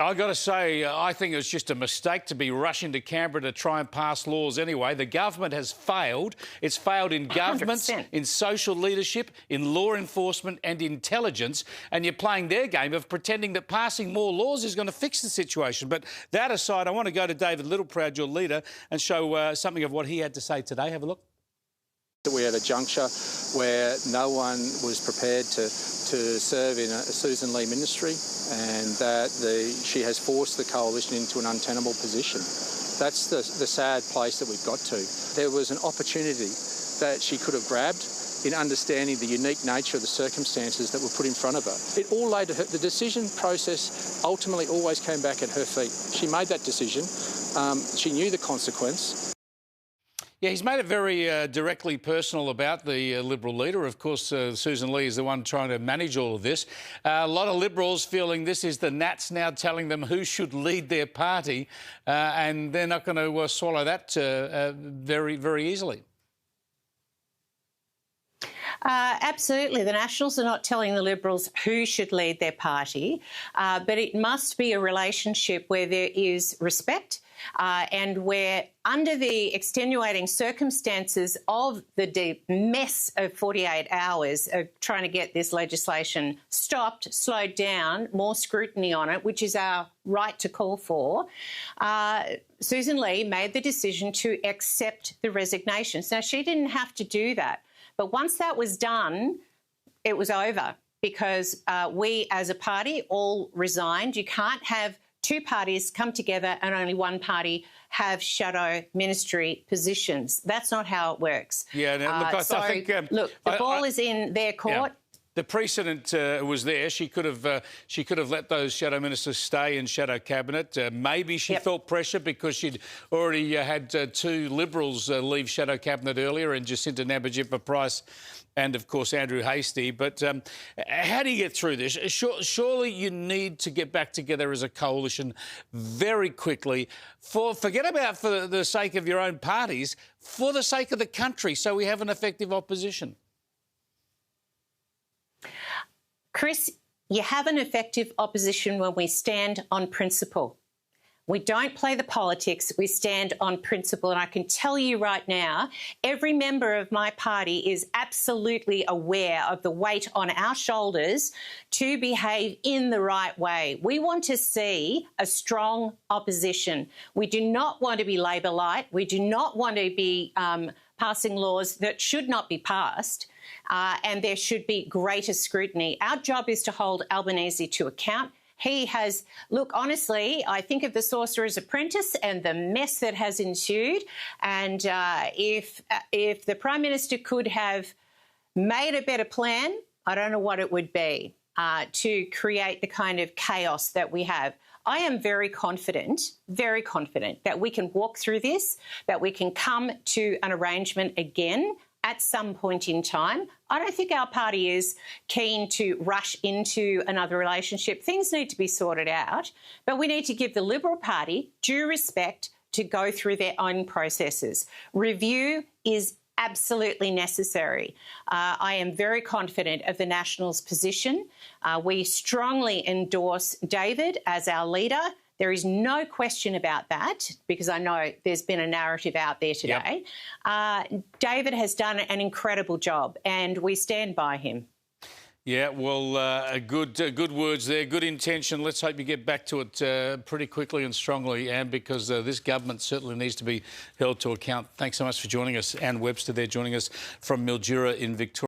I've got to say, I think it was just a mistake to be rushing to Canberra to try and pass laws anyway. The government has failed. It's failed in governments, 100%. in social leadership, in law enforcement and intelligence, and you're playing their game of pretending that passing more laws is going to fix the situation. But that aside, I want to go to David Littleproud, your leader, and show something of what he had to say today. Have a look. We're at a juncture where no one was prepared to serve in a Sussan Ley ministry, and that she has forced the coalition into an untenable position. That's the sad place that we've got to. There was an opportunity that she could have grabbed in understanding the unique nature of the circumstances that were put in front of her. It all laid to her. The decision process ultimately always came back at her feet. She made that decision. She knew the consequence. Yeah, he's made it very directly personal about the Liberal leader. Of course, Sussan Ley is the one trying to manage all of this. A lot of Liberals feeling this is the Nats now telling them who should lead their party, and they're not going to swallow that very, very easily. Absolutely. The Nationals are not telling the Liberals who should lead their party, but it must be a relationship where there is respect and where, under the extenuating circumstances of the deep mess of 48 hours of trying to get this legislation stopped, slowed down, more scrutiny on it, which is our right to call for, Sussan Ley made the decision to accept the resignations. Now, she didn't have to do that. But once that was done, it was over, because we as a party all resigned. You can't have two parties come together and only one party have shadow ministry positions. That's not how it works. Yeah, look, I think... look, the ball is in their court. Yeah. The precedent was there. She could have let those shadow ministers stay in shadow cabinet. Maybe she felt pressure because she'd already had two Liberals leave shadow cabinet earlier, and Jacinta Nampijinpa-Price and, of course, Andrew Hastie. But how do you get through this? Surely you need to get back together as a coalition very quickly. Forget about for the sake of your own parties, for the sake of the country, so we have an effective opposition. Chris, you have an effective opposition when we stand on principle. We don't play the politics, we stand on principle. And I can tell you right now, every member of my party is absolutely aware of the weight on our shoulders to behave in the right way. We want to see a strong opposition. We do not want to be Labor light. We do not want to be passing laws that should not be passed. And there should be greater scrutiny. Our job is to hold Albanese to account. He has, look, honestly, I think of the Sorcerer's Apprentice and the mess that has ensued. And if the Prime Minister could have made a better plan, I don't know what it would be to create the kind of chaos that we have. I am very confident that we can walk through this, that we can come to an arrangement again at some point in time. I don't think our party is keen to rush into another relationship. Things need to be sorted out, but we need to give the Liberal Party due respect to go through their own processes. Review is absolutely necessary. I am very confident of the Nationals' position. We strongly endorse David as our leader. There is no question about that, because I know there's been a narrative out there today. Yep. David has done an incredible job, and we stand by him. Yeah, well, good words there, good intention. Let's hope you get back to it pretty quickly and strongly, Anne, because this government certainly needs to be held to account. Thanks so much for joining us. Anne Webster there, joining us from Mildura in Victoria.